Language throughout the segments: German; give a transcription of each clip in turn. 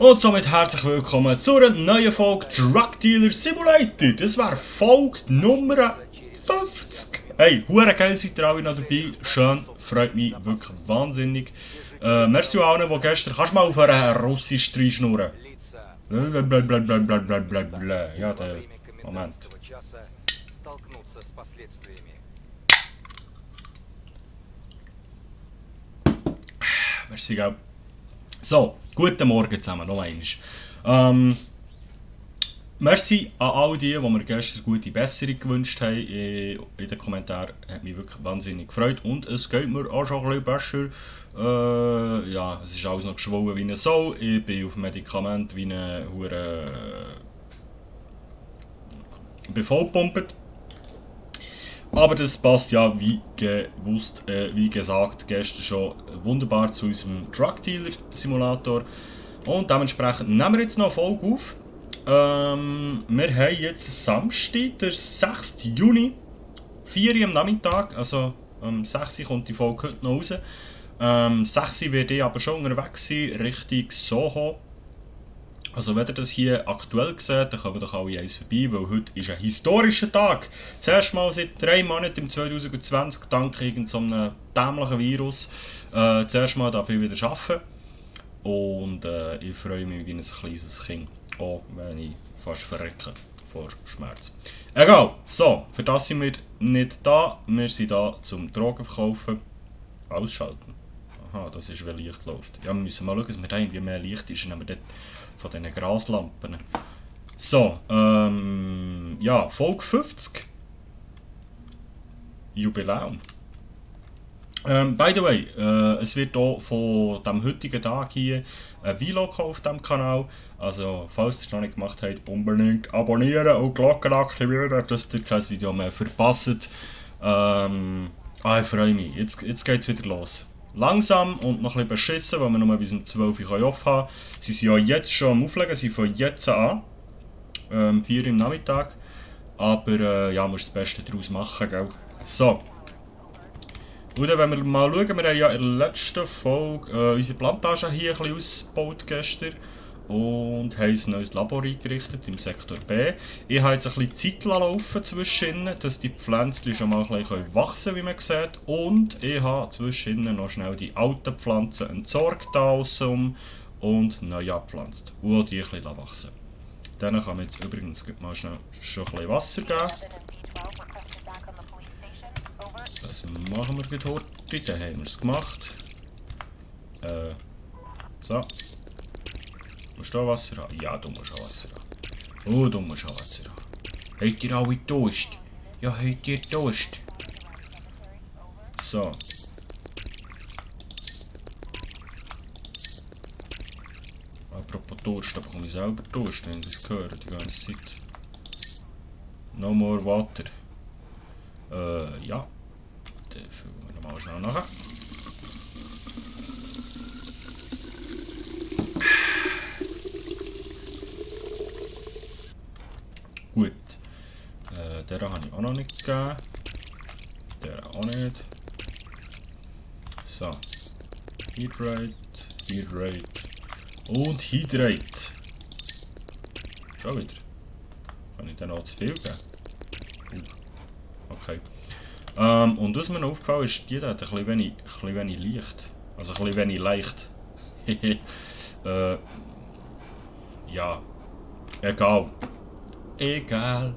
Und somit herzlich willkommen zu einer neuen Folge Drug Dealer Simulator. Das wäre Folge Nummer 50. Hey, hure geil seid ihr alle noch dabei. Schön, freut mich wirklich wahnsinnig. Merci allen, die gestern... Kannst du mal auf einer Russisch reinschnurren? Blablabla. Ja, der... Moment. Merci, gell. So, guten Morgen zusammen, noch einmal. Merci an all die mir gestern gute Besserung gewünscht haben in den Kommentaren. Hat mich wirklich wahnsinnig gefreut. Und es geht mir auch schon ein bisschen besser. Ja, es ist alles noch geschwollen wie eine Sau. Ich bin auf Medikament wie eine Hure. Ich bin vollgepumpt. Aber das passt ja, wie gewusst, wie gesagt, gestern schon wunderbar zu unserem Drug Dealer Simulator. Und dementsprechend nehmen wir jetzt noch eine Folge auf. Wir haben jetzt Samstag, der 6. Juni, 4 Uhr am Nachmittag, also am 6 Uhr kommt die Folge heute noch raus. 6 Uhr werde ich aber schon unterwegs sein, Richtung Soho. Also wenn ihr das hier aktuell seht, dann kommen doch alle eins vorbei, weil heute ist ein historischer Tag. Zuerst mal seit 3 Monaten im 2020, dank irgendeinem dämlichen Virus, zuerst mal darf ich wieder arbeiten. Und ich freue mich wie ein kleines Kind, auch wenn ich fast verrecke vor Schmerz. Egal, so, für das sind wir nicht da, wir sind da zum Drogen verkaufen. Ausschalten. Aha, das ist, wenn Licht läuft. Ja, wir müssen mal schauen, dass wir da irgendwie mehr Licht ist, nehmen wir dort von diesen Graslampen. So, ja, Folge 50. Jubiläum. By the way, es wird auch von dem heutigen Tag hier ein Vlog auf diesem Kanal. Also, falls ihr es noch nicht gemacht habt, unbedingt abonnieren und die Glocke aktivieren, dass ihr kein Video mehr verpasst. Ich freue mich. Jetzt geht es wieder los. Langsam und noch ein bisschen beschissen, weil wir nur bis um 12 Uhr offen haben. Sie sind ja jetzt schon am Auflegen, sie fangen jetzt an. 4 Uhr am Nachmittag. Aber ja, man muss das Beste daraus machen, gell? So. Und dann, wenn wir mal schauen, wir haben ja in der letzten Folge unsere Plantage hier ein bisschen ausgebaut gestern. Und haben ein neues Labor eingerichtet im Sektor B. Ich habe jetzt ein bisschen Zeit laufen zwischen, dass die Pflänzchen schon mal ein bisschen wachsen, wie man sieht. Und ich habe zwischen noch schnell die alten Pflanzen entsorgt da aussen und neu abgepflanzt. Und auch die ein bisschen wachsen. Dann kann man jetzt übrigens mal schnell schon ein bisschen Wasser geben. Das machen wir heute. Dann haben wir es gemacht. So. Musst du auch Wasser haben? Ja, du musst auch Wasser haben. Oh, du musst auch Wasser haben. Habt ihr alle Durst? Ja, habt ihr Durst? So. Apropos Durst, da bekomme ich selber Durst, wenn ihr das gehört, die ganze Zeit. No more water. Ja. Dann füllen wir nochmal schnell nachher. Gut. Der habe ich auch noch nicht gegeben. Der auch nicht. So. Hydrate, Hydrate und Hydrate. Schon wieder. Kann ich dann auch zu viel geben? Okay. Und was mir noch aufgefallen ist, die hat ein bisschen wenig Licht. Also ein bisschen wenig leicht. Ja. Egal. Egal.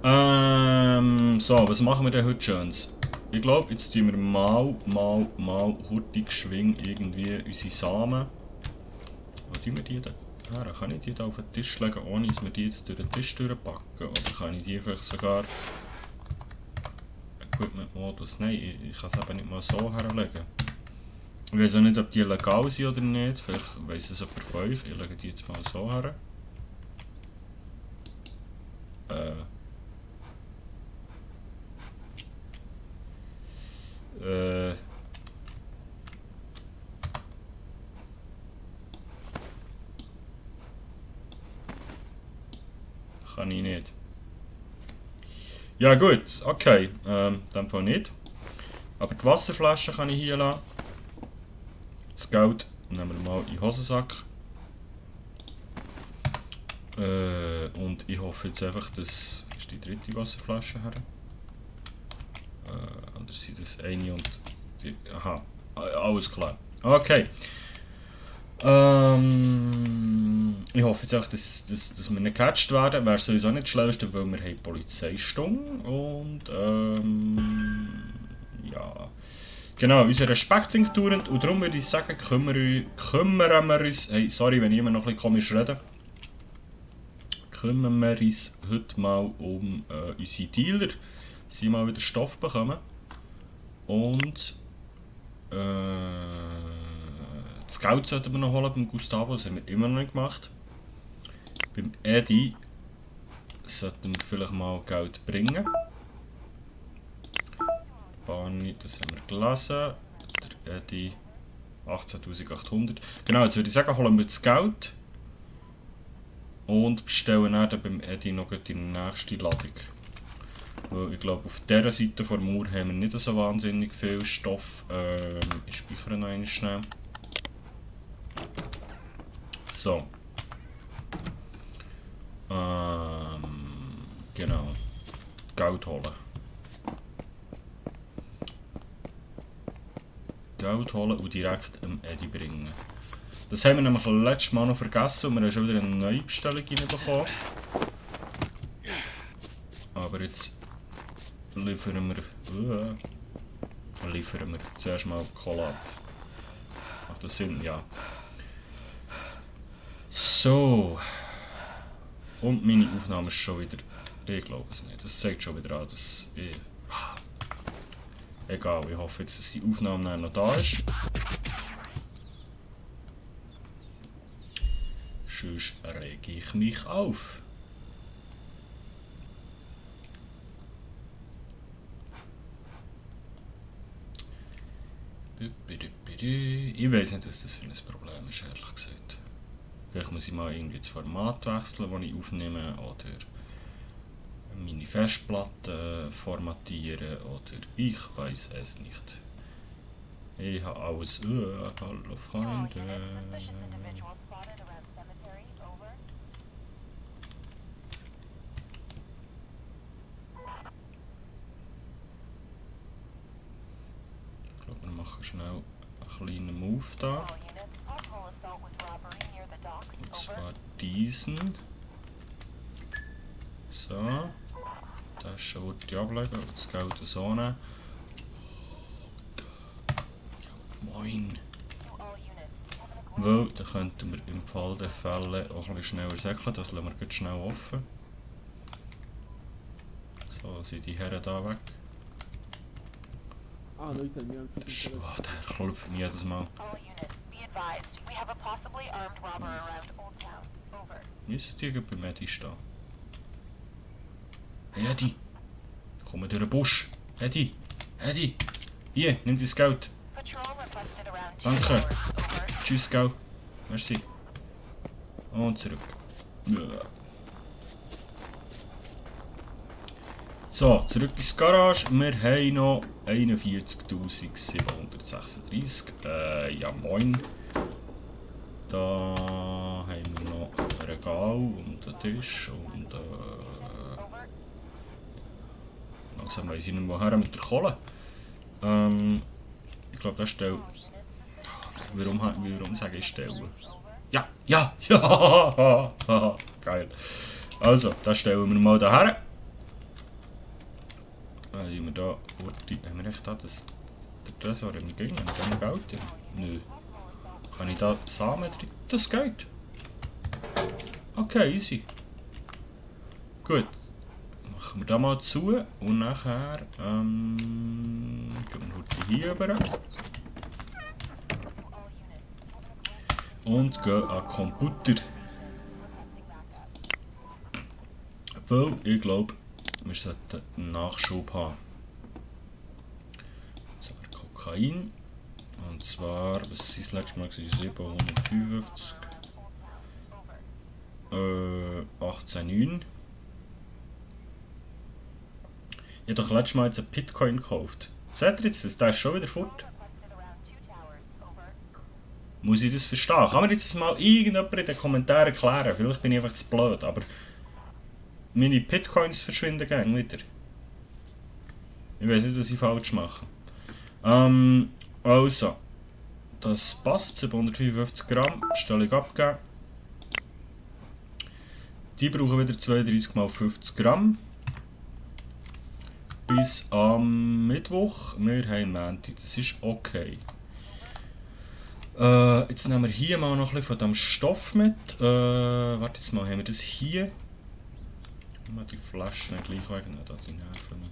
So, was machen wir denn heute Schönes? Ich glaube, jetzt tun wir mal hurtig geschwing irgendwie unsere Samen. Wo tun wir die da? Kann ich die da auf den Tisch legen, ohne dass wir die jetzt durch den Tisch durchpacken? Oder kann ich die vielleicht sogar... Equipment-Modus? Nein, ich kann es eben nicht mal so herlegen. Ich weiß auch nicht, ob die legal sind oder nicht. Vielleicht weiss es jemand von euch. Ich lege die jetzt mal so her. Kann ich nicht. Ja gut, okay, dann Fall nicht. Aber die Wasserflasche kann ich hier lassen. Das Geld nehmen wir mal in den Hosensack. Und ich hoffe jetzt einfach, dass... Ist die dritte Wasserflasche her? Oder sind das eine und die... Aha, alles klar. Okay. Ich hoffe jetzt auch, dass wir nicht gecatcht werden. Wäre sowieso nicht das Schlauste, weil wir haben Polizeistunde und ja. Genau, unser Respekt sinkt dauernd und darum würde ich sagen, kümmern wir uns, hey, sorry, wenn ich immer noch ein bisschen komisch rede, kümmern wir uns heute mal um unsere Dealer, dass sie mal wieder Stoff bekommen und das Geld sollten wir noch holen beim Gustavo, das haben wir immer noch nicht gemacht. Beim Eddie sollten wir vielleicht mal Geld bringen. Barney, das haben wir gelesen. Der Eddie 18.800. Genau, jetzt würde ich sagen, holen wir das Geld und bestellen dann beim Eddie noch die nächste Ladung. Weil ich glaube, auf dieser Seite der Mauer haben wir nicht so wahnsinnig viel Stoff. Ich speichere noch einmal schnell. So. Genau. Geld holen. Geld holen und direkt dem Eddie bringen. Das haben wir nämlich letztes Mal noch vergessen und wir haben schon wieder eine neue Bestellung reinbekommen. Aber jetzt liefern wir zuerst mal Cola ab. Macht das Sinn? Ja. So. Und meine Aufnahme ist schon wieder... Ich glaube es nicht. Das zeigt schon wieder an, dass ich... Egal, ich hoffe jetzt, dass die Aufnahme noch da ist. Sonst rege ich mich auf. Ich weiß nicht, was das für ein Problem ist, ehrlich gesagt. Vielleicht muss ich mal irgendwie das Format wechseln, das ich aufnehme, oder meine Festplatte formatieren, oder ich weiß es nicht. Ich habe alles... hallo Freunde. Ich glaube, wir machen schnell einen kleinen Move da. Und zwar diesen. So. Das ist schon die ablegen, das Geld so nehmen. Moin. Weil, dann könnten wir im Fall der Fälle auch ein bisschen schneller säckeln, das lassen wir jetzt schnell offen. So, sind die Herren da weg. Leute, wir haben Oh, der klopft mich jedes Mal. Müssen die bei Medi stehen? Hey Eddie! Komm durch den Busch! Eddie! Eddie! Hier, nimm dein Geld! Danke! Tschüss, Gell! Merci! Und zurück. So, zurück ins Garage. Wir haben noch 41.736. Ja moin. Da haben wir noch ein Regal und einen Tisch und langsam weiss ich nicht woher mit der Kohle. Ich glaube, das stellt... Warum sage ich stellen? Ja, ja, ja! Geil. Also, das stellen wir mal daher. Haben wir da... Haben wir echt da das... Der Tresor im Gang? Haben wir da Geld drin? Nö. Kann ich da Samen drin? Das geht. Okay, easy. Gut. Machen wir da mal zu und nachher gehen wir heute hier rüber. Und gehen an den Computer. Weil ich glaube, wir sollten einen Nachschub haben. So, Kokain. Und zwar, was ist das letzte Mal? 755. 18,9. Ich habe doch letztes Mal jetzt einen Bitcoin gekauft. Seht ihr jetzt das? Der ist schon wieder fort. muss ich das verstehen. Kann mir jetzt mal irgendjemand in den Kommentaren erklären? Vielleicht bin ich einfach zu blöd, aber meine Bitcoins verschwinden gerne wieder. Ich weiß nicht, was ich falsch mache. Also, das passt, 755 Gramm, Bestellung abgeben. Die brauchen wieder 32 mal 50 Gramm. Bis am Mittwoch. Wir haben Montag, das ist okay. Jetzt nehmen wir hier mal noch ein bisschen von diesem Stoff mit. Warte jetzt mal, haben wir das hier? Mal die Flaschen gleich wegnehmen, da die nerven mich.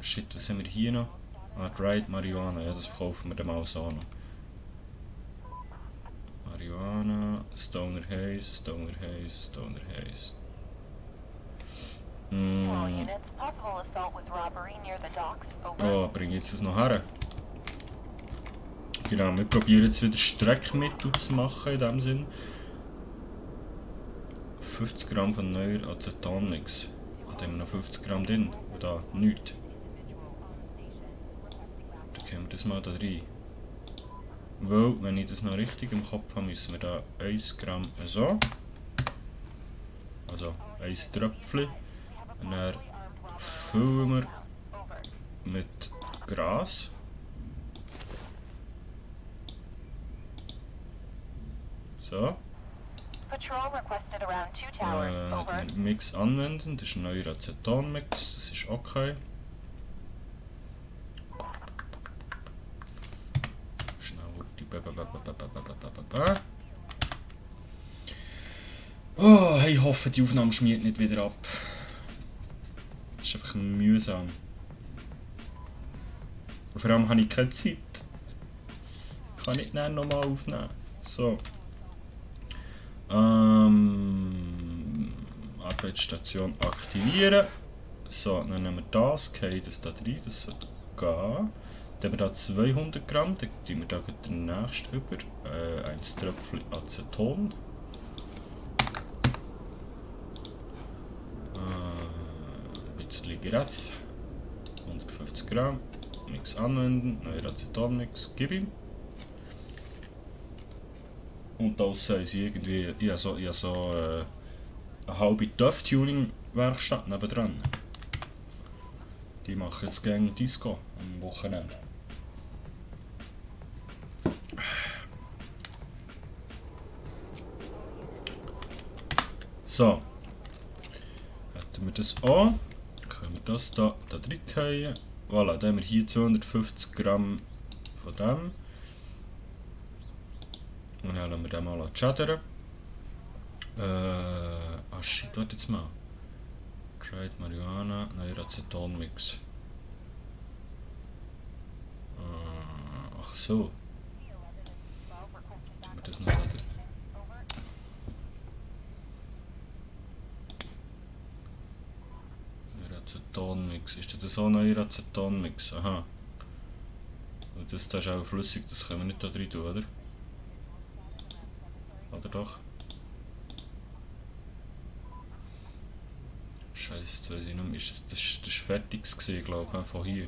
Shit, was haben wir hier noch? Dried Marihuana, ja, das verkaufen wir dann mal so noch. Marihuana, Stoner Haze, Stoner Haze, Stoner Haze. Oh, bringe ich jetzt das noch her? Genau, wir probieren jetzt wieder Streckmittel zu machen in dem Sinn. 50 Gramm von neuer Acetonmix. Da haben wir noch 50 Gramm drin. Oder nichts. Dann können wir das mal da rein. Weil, wenn ich das noch richtig im Kopf habe, müssen wir da 1 Gramm so. Also 1 Tröpfchen. Und dann füllen wir mit Gras. So. Mix anwenden, das ist ein neuer Acetonmix, das ist okay. Schnell die Oh, ich hoffe, die Aufnahme schmiert nicht wieder ab. Das ist einfach mühsam. Und vor allem habe ich keine Zeit. Ich kann nicht nochmal aufnehmen. So. Arbeitsstation aktivieren. So, dann nehmen wir das, gehen das da rein, das sollte gehen. Dann haben wir da 200 Gramm, dann tun wir da den nächsten über. Ein Tröpfchen Aceton. Ein bisschen Greth. 150 Gramm. Mix anwenden, neuer Acetonmix, gib ihm. Und das sei sie irgendwie, ich habe so eine halbe Tuff-Tuning-Werkstatt nebendran. Die machen jetzt gerne Disco am Wochenende. So. Hätten wir das an, können wir das da reingehen. Voilà, dann haben wir hier 250 Gramm von dem. Und dann lassen wir den mal chattern. Shit, warte jetzt mal. Dried Marihuana, neuer Acetonmix. Ach so. Tun wir das noch wieder. Neuer Acetonmix. Ist das auch neuer Acetonmix? Aha. Und das ist auch flüssig, das können wir nicht da drin tun, oder? Oder doch? Scheiße, jetzt weiß ich nicht mehr. Das war fertig gewesen, glaube ich, von hier.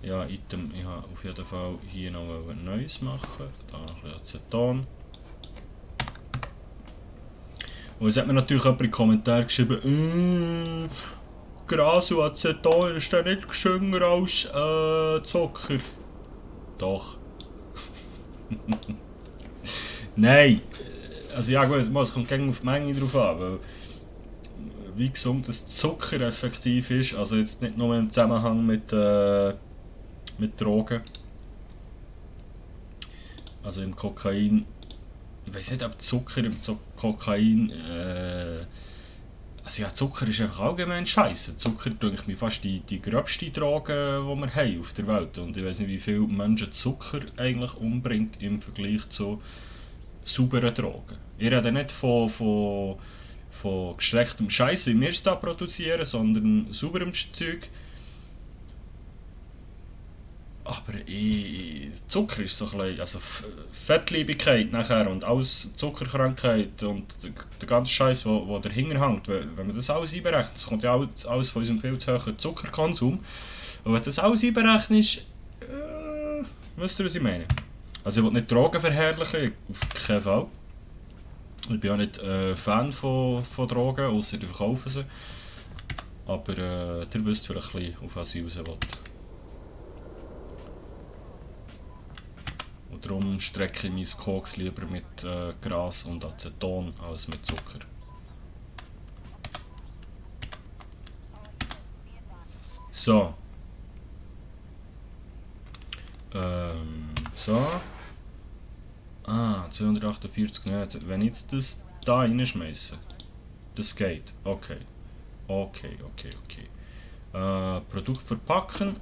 Ja, Item, ich habe auf jeden Fall hier noch ein neues machen. Da noch ein bisschen Aceton. Und es hat mir natürlich jemand in den Kommentaren geschrieben, Gras und Aceton ist ja nicht gesünder als Zucker. Doch. Nein! Also ja gut, es kommt gegen auf die Menge drauf an, weil wie gesund das Zucker effektiv ist, also jetzt nicht nur im Zusammenhang mit Drogen. Also im Kokain, ich weiß nicht, ob Zucker im Kokain, also ja, Zucker ist einfach allgemein scheiße. Zucker denke ich mir fast die gröbste Droge, die wir haben auf der Welt. Und ich weiß nicht, wie viele Menschen Zucker eigentlich umbringt im Vergleich zu sauberen Drogen. Ich rede nicht von geschlechtem Scheiß, wie wir es da produzieren, sondern sauberem Zeug. Aber Zucker ist so ein bisschen, also Fettleibigkeit nachher und alles Zuckerkrankheit und der ganze Scheiß, der dahinter hängt, wenn man das alles einberechnet, das kommt ja alles von unserem viel zu hohen Zuckerkonsum. Und wenn du das alles einberechnest, wisst ihr, was ich meine? Also ich will nicht Drogen verherrlichen, auf keinen Fall. Ich bin auch nicht Fan von Drogen, außer die verkaufen sie. Aber ihr wisst vielleicht ein bisschen, auf was ich raus will. Und darum strecke ich mein Koks lieber mit Gras und Aceton als mit Zucker. So. So. Ah, 248, ne, wenn ich jetzt das da reinschmeiße, das geht, okay. Okay. Produkt verpacken,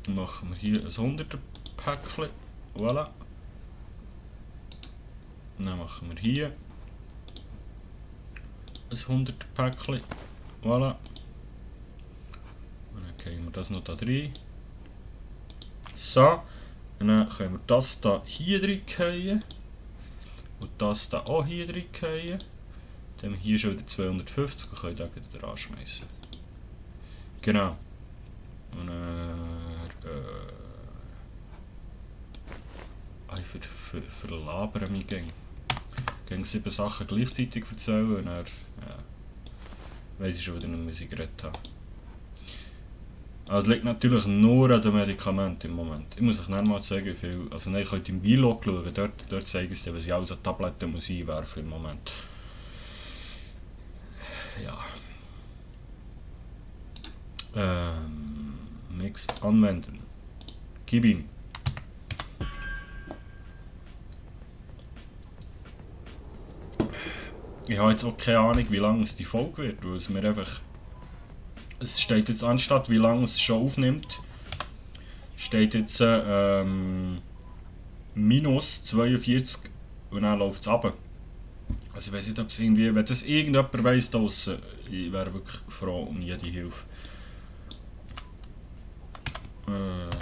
machen wir hier ein 100er Päckchen, voilà. Dann machen wir hier ein 100er Päckchen, voilà. Und dann gehen wir das noch da rein. So. Und dann können wir das hier reingehen. Und das auch hier reingehen. Dann haben wir hier schon wieder 250 und können da wieder anschmeißen. Genau. Und ich verlabere mich gegen. Gegen 7 Sachen gleichzeitig erzählen und dann weiss ich schon wieder nicht, was ich geredet habe. Also, das liegt natürlich nur an den Medikamenten im Moment. Ich muss euch nicht mal sagen, wie viel. Also, nein, ihr könnt im Vlog schauen, dort zeigen sie dir, was ich alles an Tabletten muss einwerfen im Moment. Ja. Mix anwenden. Gib ihm. Ich habe jetzt auch keine Ahnung, wie lange es die Folge wird, weil es mir einfach. Es steht jetzt anstatt wie lange es schon aufnimmt, steht jetzt minus 42 und dann läuft es runter. Also ich weiß nicht, ob es irgendwie, wenn das irgendjemand weiss draussen, ich wäre wirklich froh um jede Hilfe.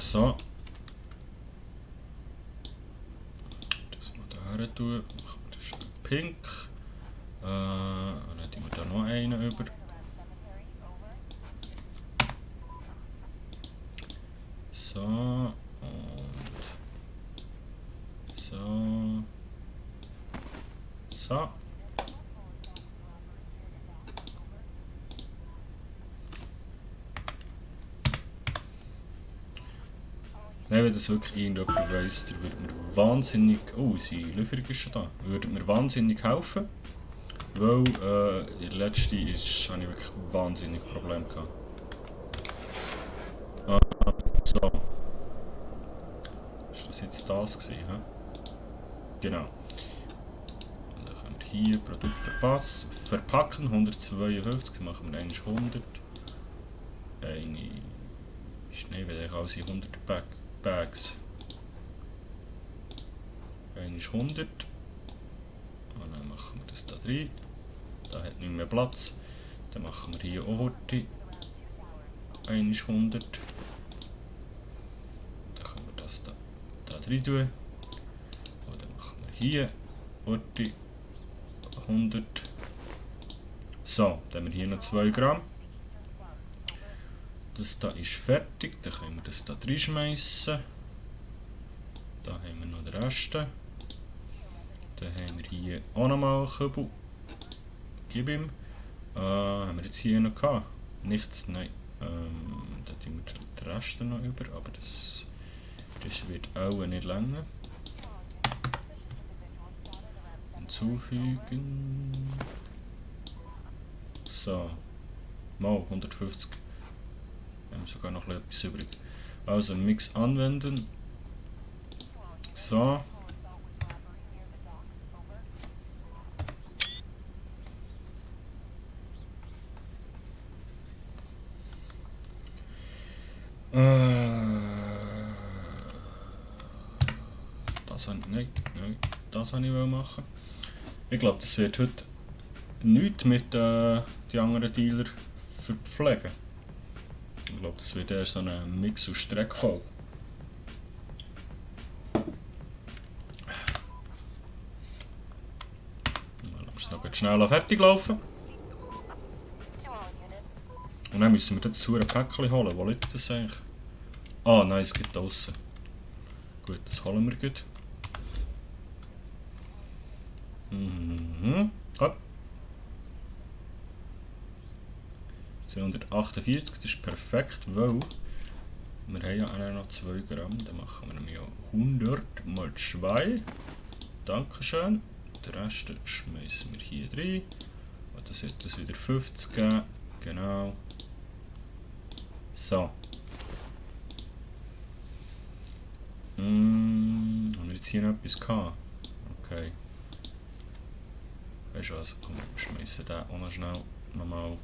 So. Das mal da her tun, machen wir das schön pink. Und dann tun wir da noch einen über. So und so. So. Nein, wenn das wirklich irgendjemand weiss, der würde mir wahnsinnig. Oh, seine Lieferung ist schon da. Würde mir wahnsinnig helfen. Weil der letzte hatte ich wirklich wahnsinnig Probleme gehabt. So. Ist das jetzt das gewesen, he? Genau. Und dann können wir hier Produkt verpacken, 152, machen wir 100. Nein, weil ich alles in 100 Bags. 100. Und dann machen wir das da rein. Da hat nicht mehr Platz. Dann machen wir hier auch Horti. 100. Dann können wir das da rein tun. Und dann machen wir hier Horti 100. So, dann haben wir hier noch 2 Gramm. Das da ist fertig, dann können wir das da reinschmeißen. Da haben wir noch den Rest. Dann haben wir hier auch nochmal einen Kübel. Gib ihm. Haben wir jetzt hier noch gehabt? Nichts, nein. Da tun wir den Rest noch über, aber das wird auch nicht länger. Hinzufügen. So. Mal 150. Wir haben sogar noch etwas übrig. Also Mix anwenden. So. Das habe ich machen. Ich glaube, das wird heute nichts mit den anderen Dealer verpflegen. Ich glaube, das wird eher so ein Mix aus Streckfolge. Dann lassen wir es noch schnell fertig laufen. Und dann müssen wir das hure Päckchen holen. Wo liegt das eigentlich? Ah, nein, es geht draussen. Gut, das holen wir gut. Hopp. 248, das ist perfekt, weil wir haben ja auch noch 2 Gramm. Dann machen wir nämlich 100 mal 2. Dankeschön. Den Rest schmeißen wir hier rein. Und dann sollte es wieder 50 geben. Genau. So. Haben wir jetzt hier noch etwas gehabt? Okay. Weißt du was? Komm, wir schmeißen den auch noch schnell nochmal.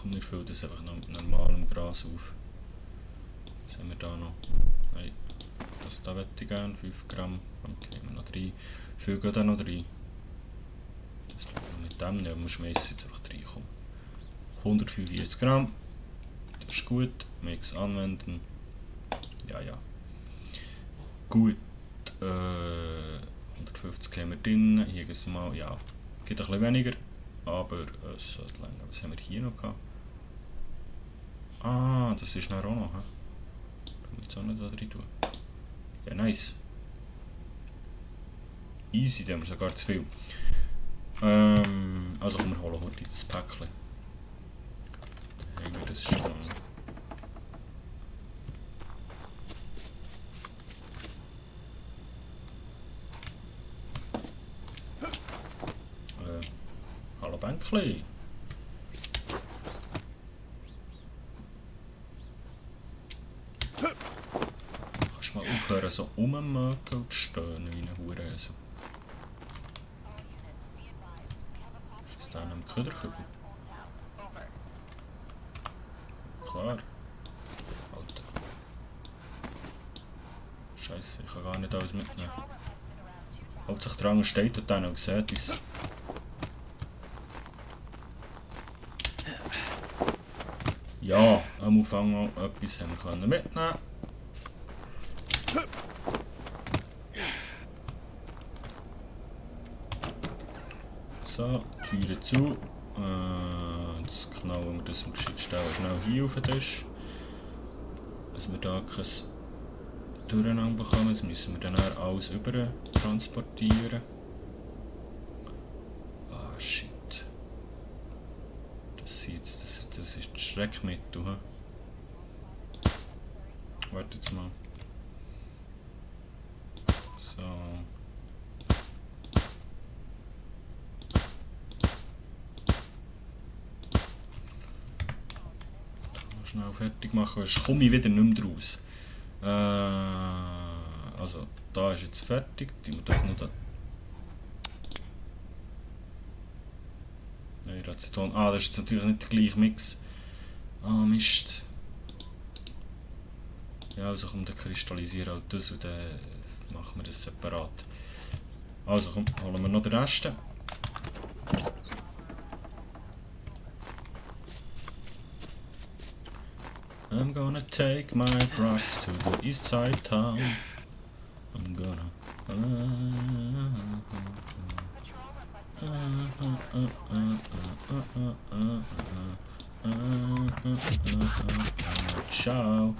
Komm, wir füllen das einfach noch mit normalem Gras auf. Was haben wir da noch? Nein, das da möchte ich gerne, 5 Gramm. Okay, wir noch 3. Viel geht auch noch 3. Das schauen wir mit dem nicht, wir schmeißen jetzt einfach 3. Komm. 145 Gramm. Das ist gut. Mix anwenden. Ja, ja. Gut. 150 haben wir drin. Hier geht es mal, ja. Geht ein bisschen weniger. Aber es sollte länger. Was haben wir hier noch gehabt? Ah, das ist noch auch noch. Kann ich jetzt auch nicht da drin tun. Ja, nice. Easy, da haben wir sogar zu viel. Also komm, wir holen heute das Päckchen. Dann haben wir das schon. Hallo Bänkli. Kannst du mal aufhören, so rummökeln und stöhnen wie ein Hurenhäsel. Ist das der am Köderkübel? Klar. Alter. Scheiße, ich kann gar nicht alles mitnehmen. Hauptsächlich der andere steht dort und sieht es. Ja, am Anfang noch etwas haben wir mitnehmen. So, Türe zu. Jetzt knallen wir das am geschicktesten schnell hier auf den Tisch. Dass wir da kein Durcheinander bekommen. Das müssen wir dann alles über transportieren. Ah, shit. Das ist das Schreckmittel. He? Warte jetzt mal. So. Schnell fertig machen, sonst komme ich wieder nicht mehr raus. Also, da ist jetzt fertig. Die wir das noch da. Nein, Aceton. Ah, das ist jetzt natürlich nicht der gleiche Mix. Ah, Mist. Ja, also komm, dann kristallisieren auch das und dann machen wir das separat. Also komm, holen wir noch den Rest. I'm gonna take my drugs to the east side town. I'm gonna... Ciao.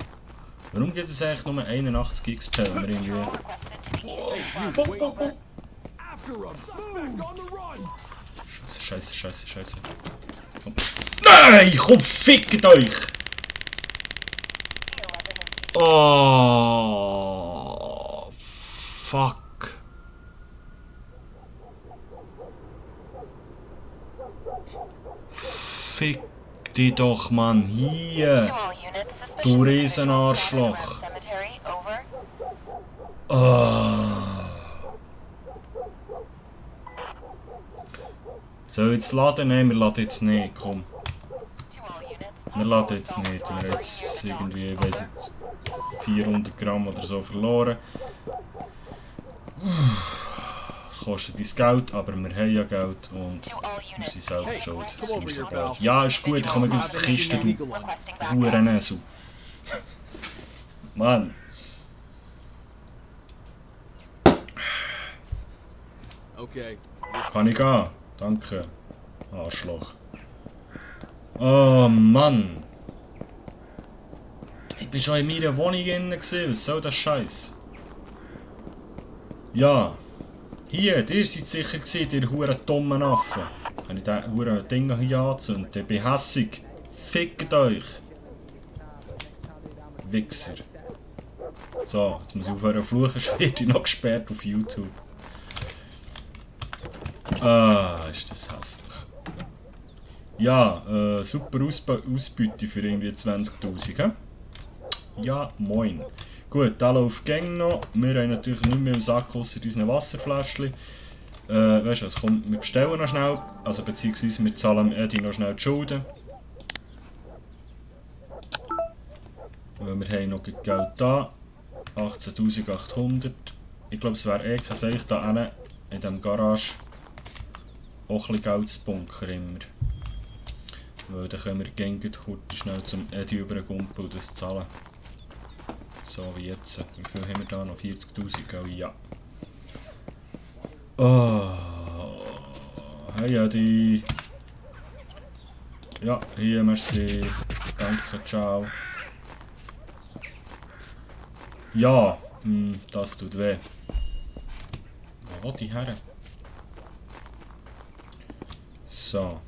Warum gibt es eigentlich nur 81 XP, wenn wir irgendwie... Scheiße. Komm. Nein, komm, fickt euch! Oh, fuck. Fick dich doch, Mann, hier. Du Riesenarschloch. So, jetzt laden? Nein, wir laden jetzt nicht, komm. Wir laden jetzt nicht, wir haben jetzt irgendwie, ich weiss nicht, 400 Gramm oder so verloren. Es kostet uns Geld, aber wir haben ja Geld und wir sind selber schuld. Ja, ist gut, ich komme aus der Kiste, du Hurenäsel. Mann. Okay, Kann ich gehen? Danke. Arschloch. Oh Mann. Ich bin schon in meiner Wohnung drin. Was soll das Scheiß? Ja. Hier, ihr seid sicher gewesen, ihr huren dummen Affen. Kann ich das huren Ding hier anzünden? Ich bin hässig. Fickt euch. Wichser. So, jetzt muss ich aufhören zu fluchen, sonst werde ich noch gesperrt auf YouTube. Ah, ist das hässlich. Ja, super Ausbeute für irgendwie 20'000, Ja, moin. Gut, da läuft Gang noch. Wir haben natürlich nicht mehr im Sack außer unseren Wasserfläschchen. Weißt du was, komm, wir bestellen noch schnell. Also beziehungsweise wir zahlen Eddie noch schnell die Schulden. Weil wir haben noch Geld da. 18'800. Ich glaube, es wäre eh kein Seich da hinten in diesem Garage auch ein bisschen Geld zu bunkern immer. Weil dann können wir gängig schnell zum Eddie übergumpen und das zahlen. So wie jetzt. Wie viel haben wir da noch? 40'000, ja. Oh. Hey Eddie. Ja, hier, merci. Danke, ciao. Ja, das tut weh. Wo will ich her? So.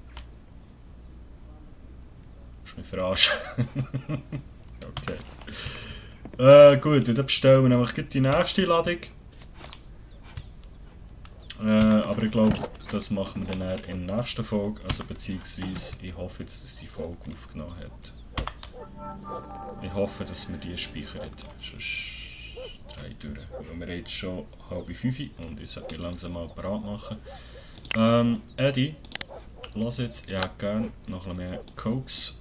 Ist mich verarschen. Okay. Gut, dann bestellen wir nämlich die nächste Ladung. Aber ich glaube, das machen wir dann in der nächsten Folge. Also beziehungsweise, ich hoffe jetzt, dass die Folge aufgenommen hat. Ich hoffe, dass wir die speichern. Sonst drehe ich durch. Weil wir jetzt schon 4:30 und ich sollte mich langsam mal bereit machen. Eddie, lass jetzt, ich hätte gerne noch ein bisschen mehr Cokes.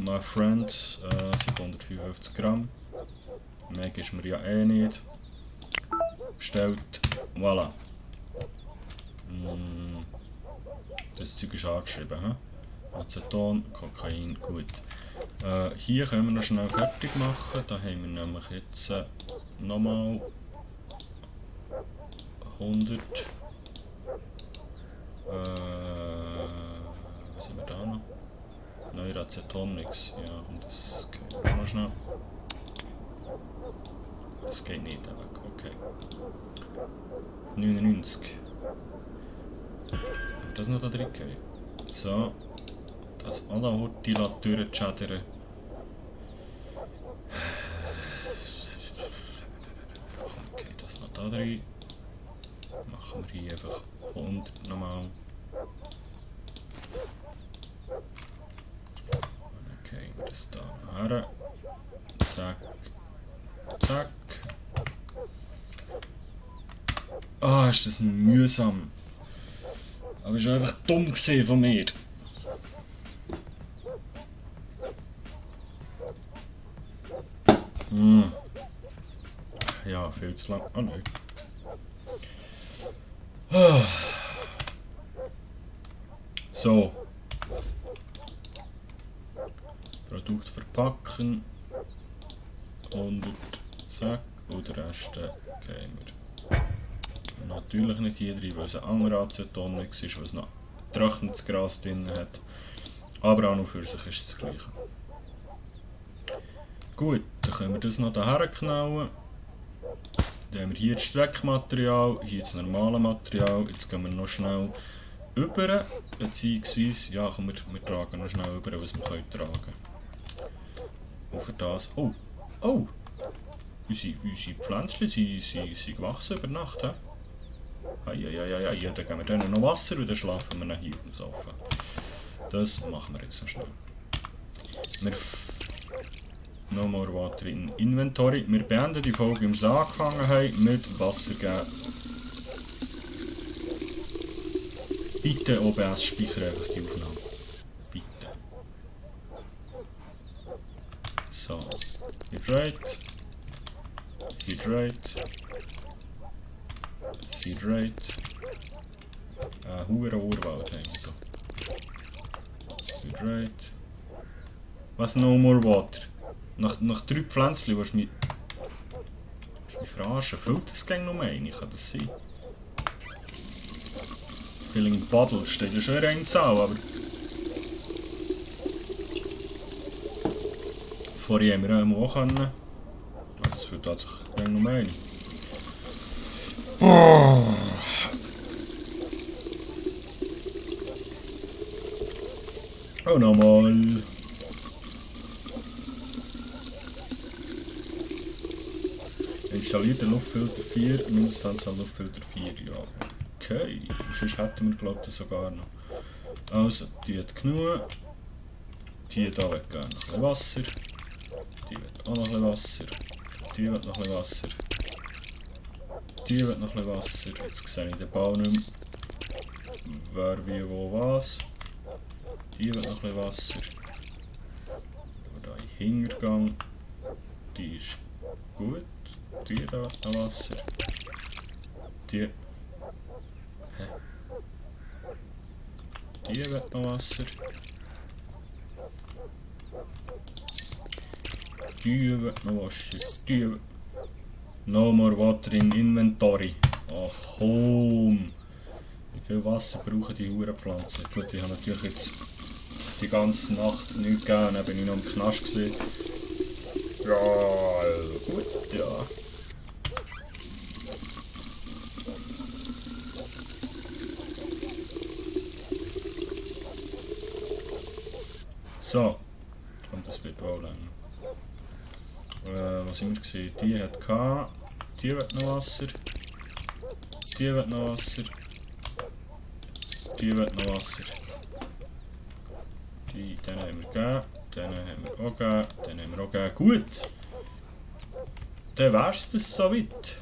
My friend, 755 Gramm. Mehr ist mir ja eh nicht. Bestellt, voilà. Das Zeug ist angeschrieben. He? Aceton, Kokain, gut. Hier können wir noch schnell fertig machen. Da haben wir nämlich jetzt nochmal 100. Was haben wir da noch? Neuer Aceton nix. Ja, und das geht auch noch schnell. Das geht nicht weg, okay. 99. Das noch da drin gehen. So. Das auch noch heute durchchattern. Okay, das noch da drin. Machen wir hier einfach 100 nochmal. Okay, das da her. Zack. Zack. Ah, ist das mühsam. Aber es war einfach dumm von mir. Ja, viel zu lang. Oh nein. So. Produkt verpacken. 100. Zack. Und den Rest geben wir. Natürlich nicht hier drin, weil es ein anderer Aceton ist, was noch trockenes Gras drin hat. Aber auch noch für sich ist es das gleiche. Gut, dann können wir das noch hierher knallen. Dann haben wir hier das Streckmaterial, hier das normale Material. Jetzt gehen wir noch schnell über, beziehungsweise, ja komm, wir tragen noch schnell über, was wir können tragen. Und für das, oh, oh, unsere Pflänzchen sind gewachsen über Nacht, he? Ja, dann geben wir denen noch Wasser und dann schlafen wir hier auf dem Sofa. Das machen wir jetzt so schnell. No more water in Inventory. Wir beenden die Folge, wie wir es angefangen haben, mit Wasser geben. Bitte OBS speichern einfach die Aufnahme. Bitte. So. Hydrate. Hure Urwald haben wir da. Hydrate. Was no more water? Nach 3 Pflänzchen willst du mich verarschen? Füllt das Gang noch mehr rein? Kann das sein? Filling Bottle steht ja schon in einer Zahl, aber... Vorher haben wir auch können. Das wird tatsächlich noch mehr. Oh, nochmal. Installierte Luftfilter 4, Mindestanzahl Luftfilter 4, ja. Okay, sonst hätten wir glaube ich sogar noch. Also, die hat genug. Die hier will gerne noch ein bisschen Wasser. Die will auch noch ein bisschen Wasser. Die will noch ein bisschen Wasser. Die will noch ein bisschen Wasser. Jetzt sehe ich den Bau nicht mehr. Wer, wie, wo, was. Die will noch ein bisschen Wasser. Da in den Hintergang. Die ist gut. Die da will noch Wasser. Die. Hä? Die will noch Wasser. Die will noch Wasser. Die will... No more water in inventory. Ach komm. Wie viel Wasser brauchen die Hurenpflanzen? Gut, ich habe natürlich jetzt die ganze Nacht nichts gegeben, dann bin ich noch im Knast gewesen. Ja, gut, ja. So. Und das wird wohl länger. Was haben wir gesehen? Die hat gehabt. Die will noch Wasser. Die will noch Wasser. Die will noch Wasser. Die, den haben wir gegeben. Den haben wir auch gegeben. Den haben wir auch gegeben. Gut. Dann wär's das soweit.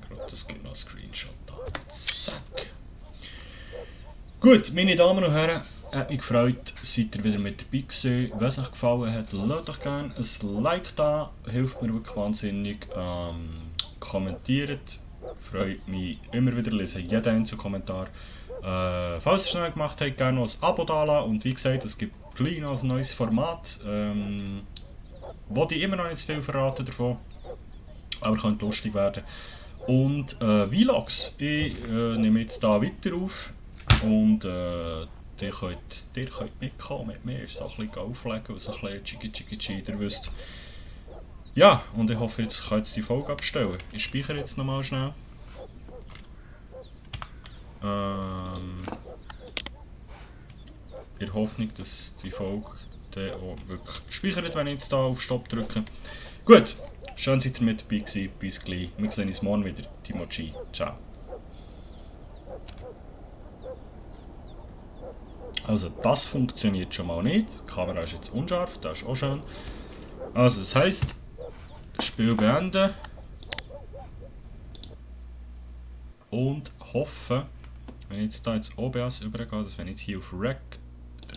Ich glaube, das gibt noch einen Screenshot da. Zack. Gut, meine Damen und Herren. Hat mich gefreut, seid ihr wieder mit dabei gewesen. Wenn es euch gefallen hat, lasst doch gerne ein Like da, hilft mir wirklich wahnsinnig. Kommentiert, freut mich immer wieder, lese jeden einzelnen Kommentar. Falls ihr es schnell gemacht habt, gerne noch ein Abo da lassen. Und wie gesagt, es gibt gleich noch ein neues Format, wo ich immer noch nicht zu viel verraten davon, aber könnte lustig werden. Und Vlogs, ich nehme jetzt da weiter auf und Ihr könnt mitkommen mit mir, so ein bisschen auflegen und so ein bisschen Chigi-Chigi-Chi, ihr wisst. Ja, und ich hoffe, jetzt kann ich die Folge abstellen. Ich speichere jetzt nochmal schnell. In der Hoffnung, dass die Folge dann auch wirklich speichert, wenn ich jetzt hier auf Stopp drücke. Gut, schön seid ihr mit dabei gewesen, bis gleich. Wir sehen uns morgen wieder. Timochi, ciao. Also das funktioniert schon mal nicht, die Kamera ist jetzt unscharf, das ist auch schön. Also das heisst, Spiel beenden und hoffe, wenn ich jetzt da ins OBS übergehe, dass wenn ich jetzt hier auf Rec